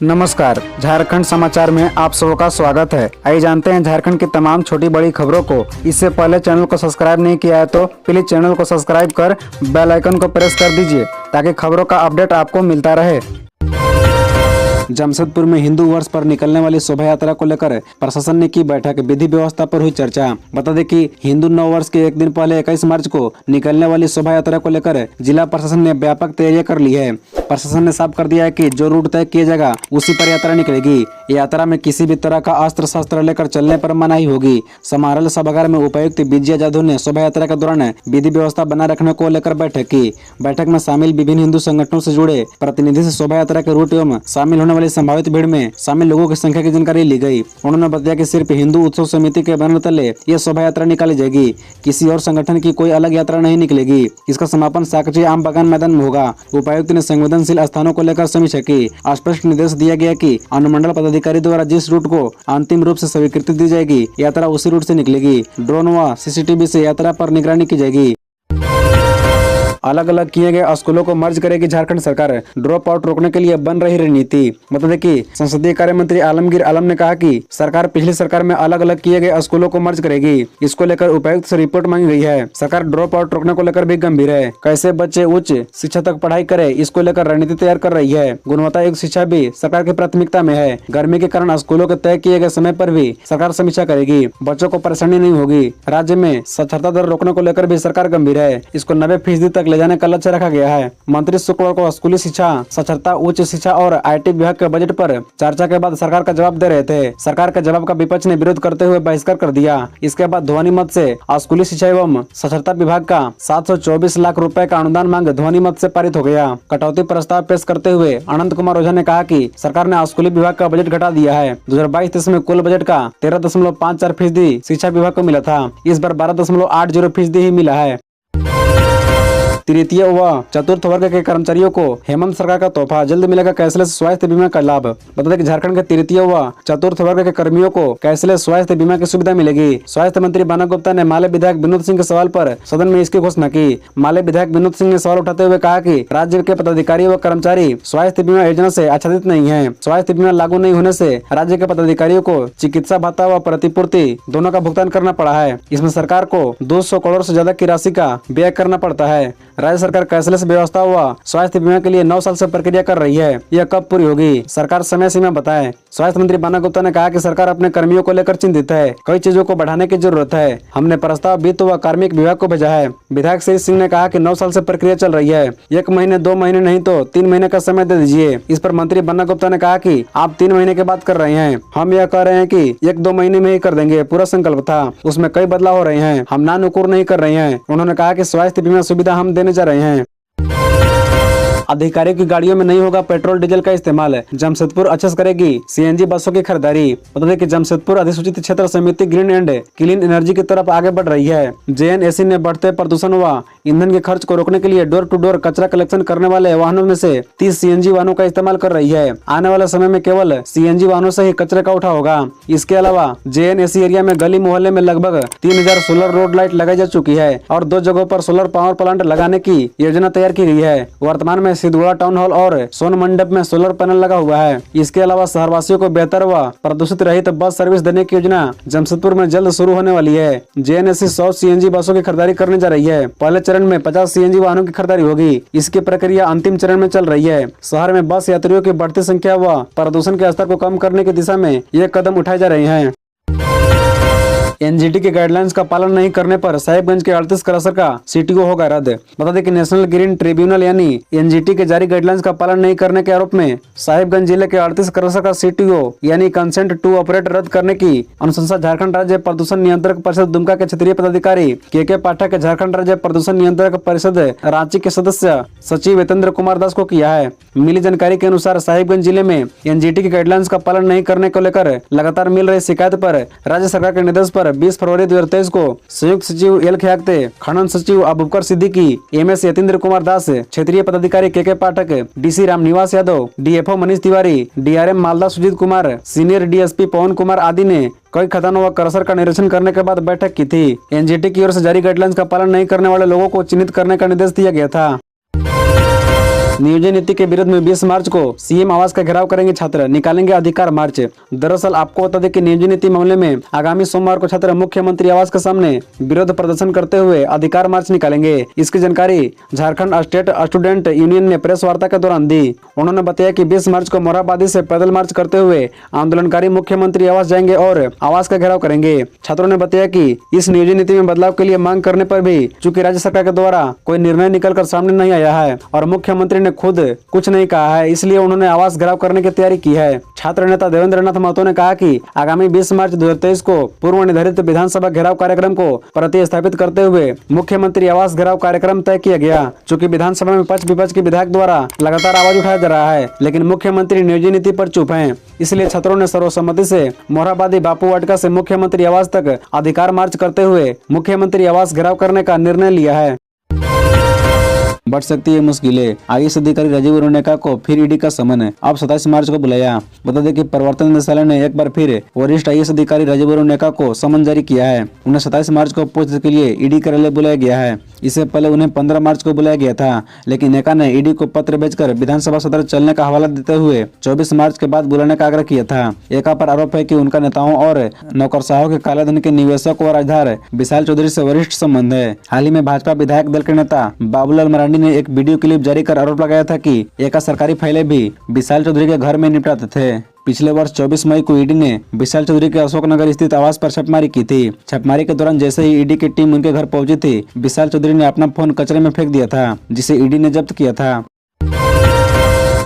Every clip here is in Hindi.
नमस्कार, झारखंड समाचार में आप सबका स्वागत है। आइए जानते हैं झारखंड की तमाम छोटी बड़ी खबरों को। इससे पहले चैनल को सब्सक्राइब नहीं किया है तो प्लीज चैनल को सब्सक्राइब कर बेल आइकन को प्रेस कर दीजिए ताकि खबरों का अपडेट आपको मिलता रहे। जमशेदपुर में हिंदू वर्ष पर निकलने वाली शोभा यात्रा को लेकर प्रशासन ने की बैठक। विधि व्यवस्था पर हुई चर्चा। बता दें कि हिंदू नव वर्ष के एक दिन पहले 21 मार्च को निकलने वाली शोभा यात्रा को लेकर जिला प्रशासन ने व्यापक तैयारियां कर ली है। प्रशासन ने साफ कर दिया है कि जो रूट तय किया जाएगा उसी पर यात्रा निकलेगी। यात्रा में किसी भी तरह का अस्त्र शस्त्र लेकर चलने पर मनाही होगी। समारोह सभागार में उपायुक्त विजय जाधव ने शोभा यात्रा के दौरान विधि व्यवस्था बनाए रखने को लेकर बैठक की। बैठक में शामिल विभिन्न हिंदू संगठनों से जुड़े प्रतिनिधि से शोभा यात्रा के रूट एवं शामिल होने वाली संभावित भीड़ में शामिल लोगों की संख्या की जानकारी ली गई। उन्होंने बताया कि सिर्फ हिंदू उत्सव समिति के बैनर तले यह शोभा यात्रा निकाली जाएगी। किसी और संगठन की कोई अलग यात्रा नहीं निकलेगी। इसका समापन साकची आम बागान मैदान में होगा। उपायुक्त ने संवेदनशील स्थानों को लेकर समीक्षा की। स्पष्ट निर्देश दिया गया कि अनुमंडल पदाधिकारी द्वारा जिस रूट को अंतिम रूप से स्वीकृति दी जाएगी यात्रा उसी रूट से निकलेगी। ड्रोन व सीसीटीवी से यात्रा पर निगरानी की जाएगी। अलग अलग किए गए स्कूलों को मर्ज करेगी झारखंड सरकार। ड्रॉप आउट रोकने के लिए बन रही रणनीति। बता दें कि संसदीय कार्य मंत्री आलमगीर आलम ने कहा कि सरकार पिछली सरकार में अलग अलग किए गए स्कूलों को मर्ज करेगी। इसको लेकर उपायुक्त से रिपोर्ट मांगी गई है। सरकार ड्रॉप आउट रोकने को लेकर भी गंभीर है। कैसे बच्चे उच्च शिक्षा तक पढ़ाई करे, इसको लेकर रणनीति तैयार कर रही है। गुणवत्ता युक्त शिक्षा भी सरकार की प्राथमिकता में है। गर्मी के कारण स्कूलों के तय किए गए समय पर भी सरकार समीक्षा करेगी। बच्चों को परेशानी नहीं होगी। राज्य में साक्षरता दर रोकने को लेकर भी सरकार गंभीर है। इसको 90% तक ले जाने का लक्ष्य रखा गया है। मंत्री शुक्रवार को स्कूली शिक्षा, साक्षरता, उच्च शिक्षा और आईटी विभाग के बजट पर चर्चा के बाद सरकार का जवाब दे रहे थे। सरकार के जवाब का विपक्ष ने विरोध करते हुए बहिष्कार कर दिया। इसके बाद ध्वनि मत से स्कूली शिक्षा एवं साक्षरता विभाग का 724 लाख रुपए का अनुदान मांग ध्वनि मत से पारित हो गया। कटौती प्रस्ताव पेश करते हुए अनंत कुमार ओझा ने कहा कि सरकार ने स्कूली विभाग का बजट घटा दिया है। 2022-23 में कुल बजट का 13.54% शिक्षा विभाग को मिला था। इस बार 12.80% ही मिला है। तृतीय व चतुर्थ वर्ग के कर्मचारियों को हेमंत सरकार का तोहफा, जल्द मिलेगा कैशलेस स्वास्थ्य बीमा का लाभ। बता दें कि झारखंड के तृतीय व चतुर्थ वर्ग के कर्मियों को कैशलेस स्वास्थ्य बीमा की सुविधा मिलेगी। स्वास्थ्य मंत्री बाना गुप्ता ने माले विधायक विनोद सिंह के सवाल पर सदन में इसकी घोषणा की। माले विधायक विनोद सिंह ने सवाल उठाते हुए कहा कि राज्य के पदाधिकारी व कर्मचारी स्वास्थ्य बीमा योजना से आच्छादित नहीं है। स्वास्थ्य बीमा लागू नहीं होने से राज्य के पदाधिकारियों को चिकित्सा भत्ता व प्रतिपूर्ति दोनों का भुगतान करना पड़ा है। इसमें सरकार को 200 करोड़ से ज्यादा की राशि का व्यय करना पड़ता है। राज्य सरकार कैशलेस व्यवस्था व स्वास्थ्य बीमा के लिए 9 साल से प्रक्रिया कर रही है। यह कब पूरी होगी, सरकार समय सीमा बताए। स्वास्थ्य मंत्री बाना गुप्ता ने कहा कि सरकार अपने कर्मियों को लेकर चिंतित है। कई चीजों को बढ़ाने की जरूरत है। हमने प्रस्ताव वित्त व कार्मिक विभाग को भेजा है। विधायक श्री सिंह ने कहा कि 9 साल से प्रक्रिया चल रही है। 1 महीने 2 महीने नहीं तो 3 महीने का समय दे दीजिए। इस पर मंत्री बाना गुप्ता ने कहा कि आप 3 महीने के बाद कर रहे हैं, हम यह कह रहे हैं कि 1-2 महीने में ही कर देंगे। पूरा संकल्प था, उसमें कई बदलाव हो रहे हैं। हम नानुकुर नहीं कर रहे हैं। उन्होंने कहा कि स्वास्थ्य बीमा सुविधा हम देने जा रहे हैं। अधिकारियों की गाड़ियों में नहीं होगा पेट्रोल डीजल का इस्तेमाल। जमशेदपुर अच्छे से करेगी सीएनजी बसों की खरीदारी। बता दें कि जमशेदपुर अधिसूचित क्षेत्र समिति ग्रीन एंड क्लीन एनर्जी की तरफ आगे बढ़ रही है। जेएनएसी ने बढ़ते प्रदूषण व ईंधन के खर्च को रोकने के लिए डोर टू डोर कचरा कलेक्शन करने वाले वाहनों में से 30 सीएनजी वाहनों का इस्तेमाल कर रही है। आने वाले समय में केवल सीएनजी वाहनों से ही कचरे का उठाव होगा। इसके अलावा जेएनएसी एरिया में गली मोहल्ले में लगभग 3000 सोलर रोड लाइट लगाई जा चुकी है और 2 जगहों पर सोलर पावर प्लांट लगाने की योजना तैयार की गई है। वर्तमान में सिद्धगुड़ा टाउन हॉल और सोन मंडप में सोलर पैनल लगा हुआ है। इसके अलावा शहरवासियों को बेहतर व प्रदूषित रहित बस सर्विस देने की योजना जमशेदपुर में जल्द शुरू होने वाली है। जेएनएसी 100 सीएनजी बसों की खरीदारी करने जा रही है। पहले चरण में 50 सीएनजी वाहनों की खरीदारी होगी। इसकी प्रक्रिया अंतिम चरण में चल रही है। शहर में बस यात्रियों की बढ़ती संख्या व प्रदूषण के स्तर को कम करने की दिशा में ये कदम उठाए जा रहे हैं। एनजीटी के गाइडलाइंस का पालन नहीं करने पर साहिबगंज के 38 क्रशर का सीटीओ होगा रद्द। बता दें कि नेशनल ग्रीन ट्रिब्यूनल यानी एनजीटी के जारी गाइडलाइंस का पालन नहीं करने के आरोप में साहिबगंज जिले के 38 क्रशर का सीटीओ यानी कंसेंट टू ऑपरेट रद्द करने की अनुशंसा झारखंड राज्य प्रदूषण नियंत्रक परिषद दुमका के क्षेत्रीय पदाधिकारी के पाठक के झारखंड राज्य प्रदूषण नियंत्रक परिषद रांची के सदस्य सचिव वेतेंद्र कुमार दास को किया है। मिली जानकारी के अनुसार साहिबगंज जिले में एनजीटी के गाइडलाइंस का पालन नहीं करने को लेकर लगातार मिल रही शिकायत पर राज्य सरकार के निर्देश पर 20 फरवरी 2023 को संयुक्त सचिव एल खयाक्ते, खनन सचिव अबूबकर सिद्दीकी, एमएस यतीन्द्र कुमार दास, क्षेत्रीय पदाधिकारी K Pathak, DC Ramniwas Yadav, DFO Manish Tiwari, DRM Malda Sujit Kumar, senior DSP Pawan Kumar आदि ने कई खदानों व क्रशर का निरीक्षण करने के बाद बैठक की थी। एनजीटी की ओर से जारी गाइडलाइंस का पालन नहीं करने वाले लोगों को चिन्हित करने का निर्देश दिया गया था। नियोजन नीति के विरोध में 20 मार्च को सीएम आवास का घेराव करेंगे छात्र, निकालेंगे अधिकार मार्च। दरअसल आपको बता दें कि नियोजन नीति मामले में आगामी सोमवार को छात्र मुख्यमंत्री आवास के सामने विरोध प्रदर्शन करते हुए अधिकार मार्च निकालेंगे। इसकी जानकारी झारखंड स्टेट स्टूडेंट यूनियन ने प्रेस वार्ता के दौरान दी। उन्होंने बताया कि 20 मार्च को मोरहाबादी से पैदल मार्च करते हुए आंदोलनकारी मुख्यमंत्री आवास जाएंगे और आवास का घेराव करेंगे। छात्रों ने बताया कि इस नियोजन नीति में बदलाव के लिए मांग करने पर भी चूंकि राज्य सरकार के द्वारा कोई निर्णय निकलकर सामने नहीं आया है और मुख्यमंत्री ने खुद कुछ नहीं कहा है, इसलिए उन्होंने आवास घेराव करने की तैयारी की है। छात्र नेता देवेंद्र नाथ महतो ने कहा कि आगामी 20 मार्च 2023 को पूर्व निर्धारित विधानसभा घेराव कार्यक्रम को प्रतिस्थापित करते हुए मुख्यमंत्री आवास घेराव कार्यक्रम तय किया गया। चूंकि विधानसभा में पक्ष विपक्ष के विधायक द्वारा लगातार आवाज उठाया जा रहा है, लेकिन मुख्यमंत्री नियोजन नीति पर चुप हैं। इसलिए छात्रों ने सर्वसम्मति से मोरहाबादी बापू वाटिका से मुख्यमंत्री आवास तक अधिकार मार्च करते हुए मुख्यमंत्री आवास घेराव करने का निर्णय लिया है। बढ़ सकती है मुश्किलें, आईएएस अधिकारी राजीव अरुणिका को फिर ईडी का समन। अब 27 मार्च को बुलाया। बता दें कि प्रवर्तन निदेशालय ने एक बार फिर वरिष्ठ आईएएस अधिकारी राजीव अरुणिका को समन जारी किया है। उन्हें 27 मार्च को पूछताछ के लिए ईडी कार्यालय बुलाया गया है। इससे पहले उन्हें 15 मार्च को बुलाया गया था, लेकिन नेका ने ईडी को पत्र भेजकर विधानसभा सत्र चलने का हवाला देते हुए 24 मार्च के बाद बुलाने का आग्रह किया था। एका पर आरोप है कि उनका नेताओं और नौकरशाहों के कालेधन के निवेशक और राजधार विशाल चौधरी से वरिष्ठ संबंध है। हाल ही में भाजपा विधायक दल के नेता बाबूलाल मरांडी ने एक वीडियो क्लिप जारी कर आरोप लगाया था कि एका सरकारी फाइलें भी विशाल चौधरी के घर में निपटाते थे। पिछले वर्ष 24 मई को ईडी ने विशाल चौधरी के अशोकनगर स्थित आवास पर छापेमारी की थी। छापेमारी के दौरान जैसे ही ईडी की टीम उनके घर पहुंची थी, विशाल चौधरी ने अपना फोन कचरे में फेंक दिया था, जिसे ईडी ने जब्त किया था।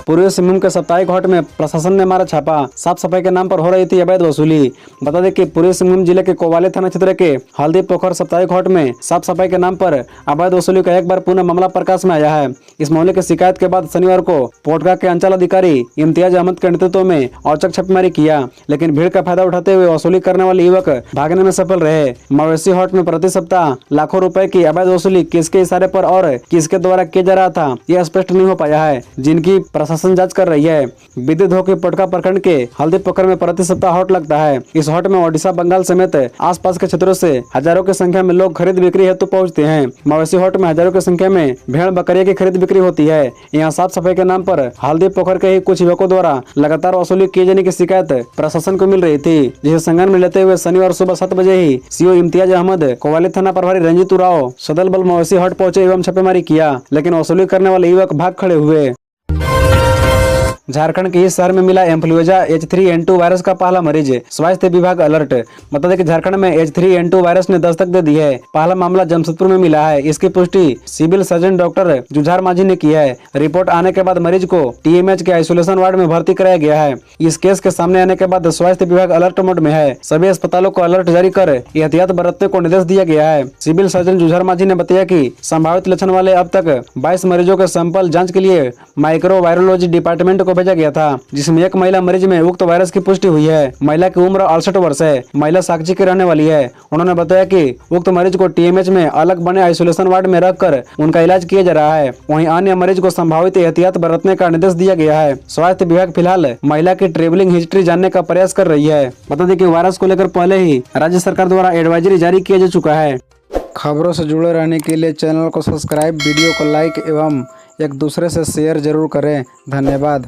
पूर्वी सिंहभूम के साप्ताहिक हाट में प्रशासन ने मारा छापा। साफ सफाई के नाम पर हो रही थी अवैध वसूली। बता दें कि पूर्वी सिंहभूम जिले के कोवाले थाना क्षेत्र के हल्दी पोखर साप्ताहिक हाट में साफ सफाई के नाम पर अवैध वसूली का एक बार पुनः मामला प्रकाश में आया है। इस मामले की शिकायत के बाद शनिवार को पोटका के अंचल अधिकारी इम्तियाज अहमद के नेतृत्व में औचक छापेमारी किया, लेकिन भीड़ का फायदा उठाते हुए वसूली करने वाले युवक भागने में सफल रहे। मवेशी हाट में प्रति सप्ताह लाखों रुपए की अवैध वसूली किसके इशारे पर और किसके द्वारा किया जा रहा था, यह स्पष्ट नहीं हो पाया है, जिनकी प्रशासन जांच कर रही है। विदित हो कि पटका प्रखंड के हल्दी पोखर में प्रति सप्ताह हाट लगता है। इस हाट में ओडिशा, बंगाल समेत आसपास के क्षेत्रों से हजारों की संख्या में लोग खरीद बिक्री हेतु पहुंचते हैं। मवेशी हाट में हजारों की संख्या में भेड़ बकरियों की खरीद बिक्री होती है। यहाँ साफ सफाई के नाम पर हल्दी पोखर के ही कुछ युवकों द्वारा लगातार वसूली किए जाने की शिकायत प्रशासन को मिल रही थी, जिसे संज्ञान में लेते हुए शनिवार सुबह 7 बजे ही सीओ इम्तियाज अहमद, कोवाली थाना प्रभारी रंजीत उराव सदल बल मवेशी हाट पहुंचे एवं छापेमारी किया, लेकिन वसूली करने वाले युवक भाग खड़े हुए। झारखंड के इस शहर में मिला इन्फ्लुएंजा H3N2 वायरस का पहला मरीज, स्वास्थ्य विभाग अलर्ट। बता दें कि झारखंड में H3N2 वायरस ने दस्तक दे दी है। पहला मामला जमशेदपुर में मिला है। इसकी पुष्टि सिविल सर्जन डॉक्टर जुझार माझी ने की है। रिपोर्ट आने के बाद मरीज को TMH के आइसोलेशन वार्ड में भर्ती कराया गया है। इस केस के सामने आने के बाद स्वास्थ्य विभाग अलर्ट मोड में है। सभी अस्पतालों को अलर्ट जारी कर एहतियात बरतने को निर्देश दिया गया है। सिविल सर्जन जुझार माझी ने बताया कि संभावित लक्षण वाले अब तक 22 मरीजों के सैंपल जाँच के लिए माइक्रो वायरोलॉजी डिपार्टमेंट को भेजा गया था, जिसमें एक महिला मरीज में उक्त वायरस की पुष्टि हुई है। महिला की उम्र 68 वर्ष है। महिला साक्षी की रहने वाली है। उन्होंने बताया कि उक्त मरीज को TMH में अलग बने आइसोलेशन वार्ड में रखकर उनका इलाज किया जा रहा है। वहीं अन्य मरीज को संभावित एहतियात बरतने का निर्देश दिया गया है। स्वास्थ्य विभाग फिलहाल महिला की ट्रेवलिंग हिस्ट्री जानने का प्रयास कर रही है। बता दें कि वायरस को लेकर पहले ही राज्य सरकार द्वारा एडवाइजरी जारी किया जा चुका है। खबरों से जुड़े रहने के लिए चैनल को सब्सक्राइब, वीडियो को लाइक एवं एक दूसरे से शेयर जरूर करें। धन्यवाद।